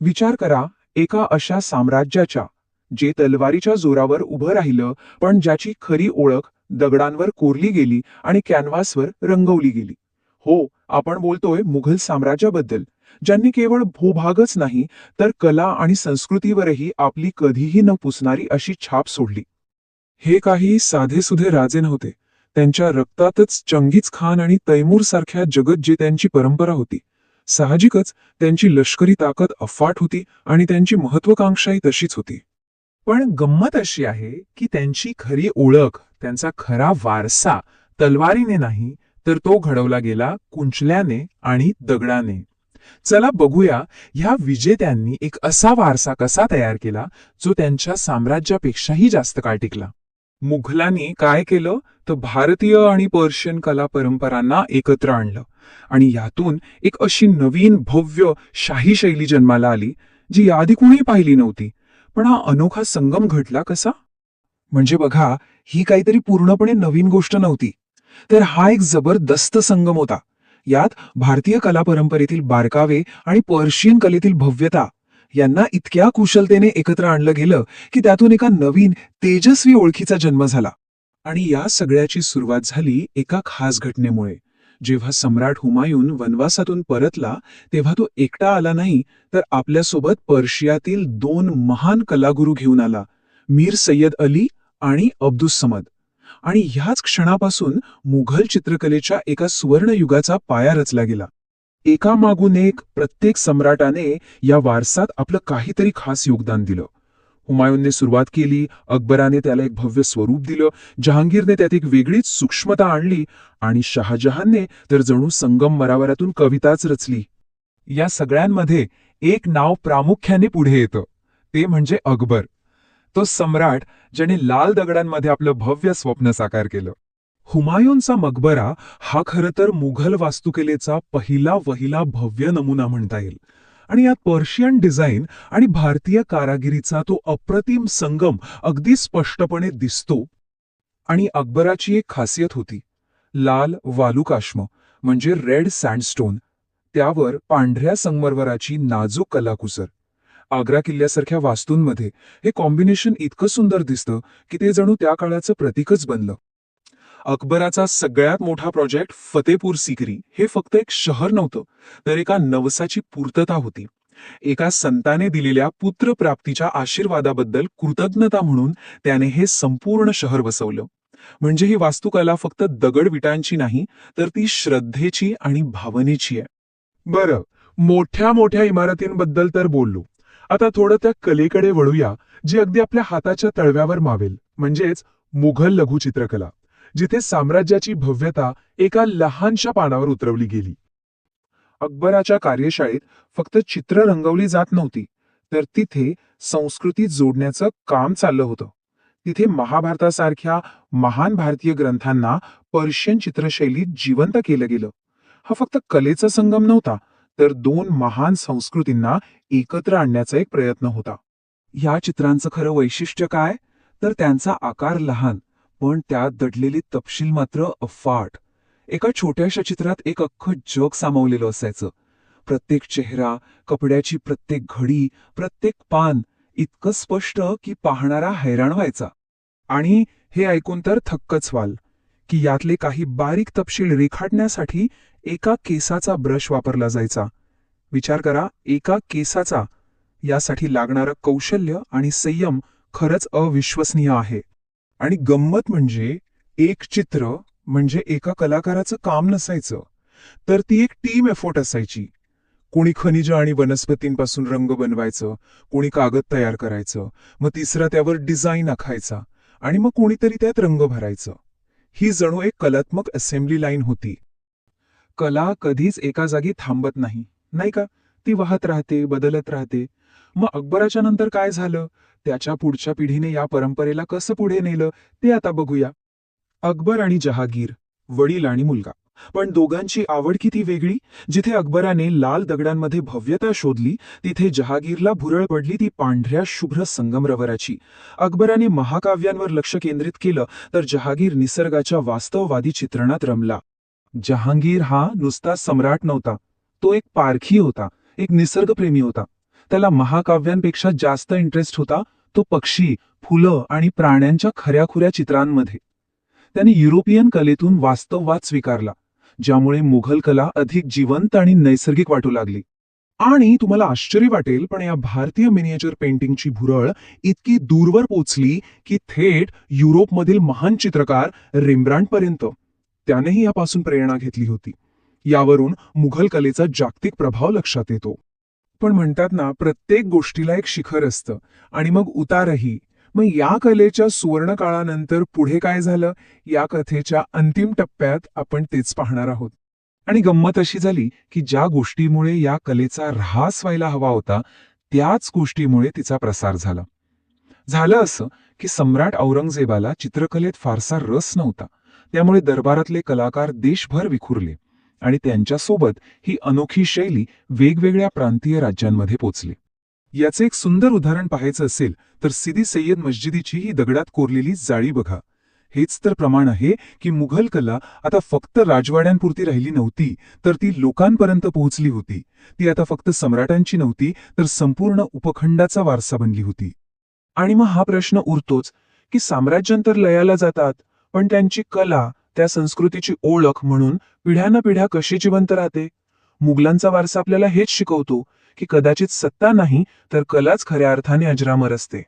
विचार करा, एका अशा साम्राज्याच्या जे तलवारीच्या जोरावर उभं राहिलं, पण ज्याची खरी ओळख दगडांवर कोरली गेली आणि कॅनव्हासवर रंगवली गेली. हो, आपण बोलतोय मुघल साम्राज्याबद्दल, ज्यांनी केवळ भूभागच नाही तर कला आणि संस्कृतीवरही आपली कधीही न पुसणारी अशी छाप सोडली. हे काही साधेसुधे राजे नव्हते. त्यांच्या रक्तातच चंगीज खान आणि तैमूर सारख्या जगज्जेत्यांची परंपरा होती. साहजिकच त्यांची लष्करी ताकद अफाट होती आणि त्यांची महत्वाकांक्षाही तशीच होती. पण गंमत अशी आहे की त्यांची खरी ओळख, त्यांचा खरा वारसा तलवारीने नाही, तर तो घडवला गेला कुंचल्याने आणि दगडाने. चला बघूया ह्या विजेत्यांनी एक असा वारसा कसा तयार केला जो त्यांच्या साम्राज्यापेक्षाही जास्त काळ टिकला. मुघलांनी काय केलं तर भारतीय आणि पर्शियन कला परंपरांना एकत्र आणलं आणि यातून एक अशी नवीन भव्य शाही शैली जन्माला आली जी याआधी कुणी पाहिली नव्हती. पण हा अनोखा संगम घडला कसा? म्हणजे बघा, ही काहीतरी पूर्णपणे नवीन गोष्ट नव्हती, तर हा एक जबरदस्त संगम होता. यात भारतीय कला परंपरेतील बारकावे आणि पर्शियन कलेतील भव्यता यांना इतक्या कुशलतेने एकत्र आणलं गेलं की त्यातून एका नवीन तेजस्वी ओळखीचा जन्म झाला. आणि या सगळ्याची सुरुवात झाली एका खास घटनेमुळे. जेव्हा सम्राट हुमायून वनवासातून परतला तेव्हा तो एकटा आला नाही, तर आपल्यासोबत पर्शियातील 2 महान कलागुरू घेऊन आला, मीर सय्यद अली आणि अब्दुस समद. आणि ह्याच क्षणापासून मुघल चित्रकलेच्या एका सुवर्णयुगाचा पाया रचला गेला. एकामागून एक प्रत्येक सम्राटाने या वारसात आपलं काहीतरी खास योगदान दिलं. हुमायूनने सुरुवात केली, अकबराने त्याला एक भव्य स्वरूप दिलं, जहांगीरने त्यात एक वेगळीच सूक्ष्मता आणली आणि शहाजहानने तर जणू संगम मरावरातून कविताच रचली. या सगळ्यांमध्ये एक नाव प्रामुख्याने पुढे येतं, ते म्हणजे अकबर. तो सम्राट ज्याने लाल दगडांमध्ये आपलं भव्य स्वप्न साकार केलं. हुमायूनचा मकबरा हा खरं तर मुघल वास्तुकलेचा पहिला भव्य नमुना म्हणता येईल. आणि यात पर्शियन डिझाईन आणि भारतीय कारागिरीचा तो अप्रतिम संगम अगदी स्पष्टपणे दिसतो. आणि अकबराची एक खासियत होती, लाल वालुकाश्म म्हणजे रेड सँडस्टोन, त्यावर पांढऱ्या संगमरवराची नाजूक कलाकुसर. आग्रा किल्ल्यासारख्या वास्तूंमध्ये हे कॉम्बिनेशन इतकं सुंदर दिसतं की ते जणू त्या काळाचं प्रतीकच बनलं. अकबराचा सगळ्यात मोठा प्रोजेक्ट फतेपूर सिक्री हे फक्त एक शहर नव्हतं, तर एका नवसाची पूर्तता होती. एका संताने दिलेल्या पुत्रप्राप्तीच्या आशीर्वादाबद्दल कृतज्ञता म्हणून त्याने हे संपूर्ण शहर बसवलं. म्हणजे ही वास्तुकला फक्त दगडविटांची नाही, तर ती श्रद्धेची आणि भावनेची आहे. बरं, मोठ्या मोठ्या इमारतींबद्दल तर बोललो. आता थोडं त्या कलेकडे वळूया जी अगदी आपल्या हाताच्या तळव्यावर मावेल, म्हणजेच मुघल लघुचित्रकला, जिथे साम्राज्याची भव्यता एका लहानशा पानावर उतरवली गेली. अकबराच्या कार्यशाळेत फक्त चित्र रंगवली जात नव्हती, तर तिथे संस्कृती जोडण्याचं काम चाललं होतं. तिथे महाभारतासारख्या महान भारतीय ग्रंथांना पर्शियन चित्रशैलीत जिवंत केलं गेलं. हा फक्त कलेचा संगम नव्हता, तर 2 महान संस्कृतींना एकत्र आणण्याचा एक प्रयत्न होता. ह्या चित्रांचं खरं वैशिष्ट्य काय? तर त्यांचा आकार लहान, पण त्यात दडलेली तपशील मात्र अफाट. एका छोट्याशा चित्रात एक अख्खं जग सामावलेलं असायचं. प्रत्येक चेहरा, कपड्याची प्रत्येक घडी, प्रत्येक पान इतकं स्पष्ट की पाहणारा हैराण व्हायचा. आणि हे ऐकून तर थक्कच व्हाल की यातले काही बारीक तपशील रेखाटण्यासाठी एका केसाचा ब्रश वापरला जायचा. विचार करा, एका केसाचा. यासाठी लागणारं कौशल्य आणि संयम खरंच अविश्वसनीय आहे. आणि गंमत म्हणजे एक चित्र म्हणजे एका कलाकाराचं काम नसायचं, तर ती एक टीम एफर्ट असायची. कोणी खनिज आणि वनस्पतींपासून रंग बनवायचं, कोणी कागद तयार करायचं, मग तिसरा त्यावर डिझाईन आखायचा आणि मग कोणीतरी त्यात रंग भरायचं. ही जणू एक कलात्मक असेंब्ली लाईन होती. कला कधीच एका जागी थांबत नाही, नाही का? ती वाहत राहते, बदलत राहते. मग अकबराच्या नंतर काय झालं? त्याच्या पुढच्या पिढीने या परंपरेला कसं पुढे नेलं ते आता बघूया. अकबर आणि जहागीर, वडील आणि मुलगा. पण दोघांची आवड किती वेगळी. जिथे अकबराने लाल दगडांमध्ये भव्यता शोधली, तिथे जहागीरला भुरळ पडली ती पांढऱ्या शुभ्र संगमरवराची. अकबराने महाकाव्यांवर लक्ष केंद्रित केलं, तर जहागीर निसर्गाच्या वास्तववादी चित्रणात रमला. जहांगीर हा नुसता सम्राट नव्हता, तो एक पारखी होता, एक निसर्गप्रेमी होता. त्याला महाकाव्यांपेक्षा जास्त इंटरेस्ट होता तो पक्षी, फुलं आणि प्राण्यांच्या खऱ्याखुऱ्या चित्रांमध्ये. त्याने युरोपियन कलेतून वास्तववाद स्वीकारला, ज्यामुळे मुघल कला अधिक जिवंत आणि नैसर्गिक वाटू लागली. आणि तुम्हाला आश्चर्य वाटेल, पण या भारतीय मिनिएचर पेंटिंगची भुरळ इतकी दूरवर पोचली की थेट युरोपमधील महान चित्रकार रेम्ब्रांडपर्यंत त्यानेही यापासून प्रेरणा घेतली होती. यावरून मुघल कलेचा जागतिक प्रभाव लक्षात येतो. पण म्हणतात ना, प्रत्येक गोष्टीला एक शिखर असतं आणि मग उतारही. मग या कलेच्या सुवर्ण काळानंतर पुढे काय झालं, या कथेच्या अंतिम टप्प्यात आपण तेच पाहणार आहोत. आणि गंमत अशी झाली की ज्या गोष्टीमुळे या कलेचा ऱ्हास व्हायला हवा होता, त्याच गोष्टीमुळे तिचा प्रसार झाला. झालं असं की सम्राट औरंगजेबाला चित्रकलेत फारसा रस नव्हता. त्यामुळे दरबारातले कलाकार देशभर विखुरले आणि त्यांच्यासोबत ही अनोखी शैली वेगवेगळ्या प्रांतीय राज्यांमध्ये पोचली. याचे एक सुंदर उदाहरण पाहायचं असेल तर सिदी सय्यद मस्जिदीची ही दगडात कोरलेली जाळी बघा. हेच तर प्रमाण आहे की मुघल कला आता फक्त राजवाड्यांपुरती राहिली नव्हती, तर ती लोकांपर्यंत पोहोचली होती. ती आता फक्त सम्राटांची नव्हती, तर संपूर्ण उपखंडाचा वारसा बनली होती. आणि मग हा प्रश्न उरतोच की साम्राज्यांतर लयाला जातात, पण त्यांची कला, त्या संस्कृतीची ओळख म्हणून पिढ्यानपिढ्या कशी जिवंत राहते? मुघलांचा वारसा आपल्याला हेच शिकवतो की कदाचित सत्ता नाही, तर कलाच खऱ्या अर्थाने अजरामर असते.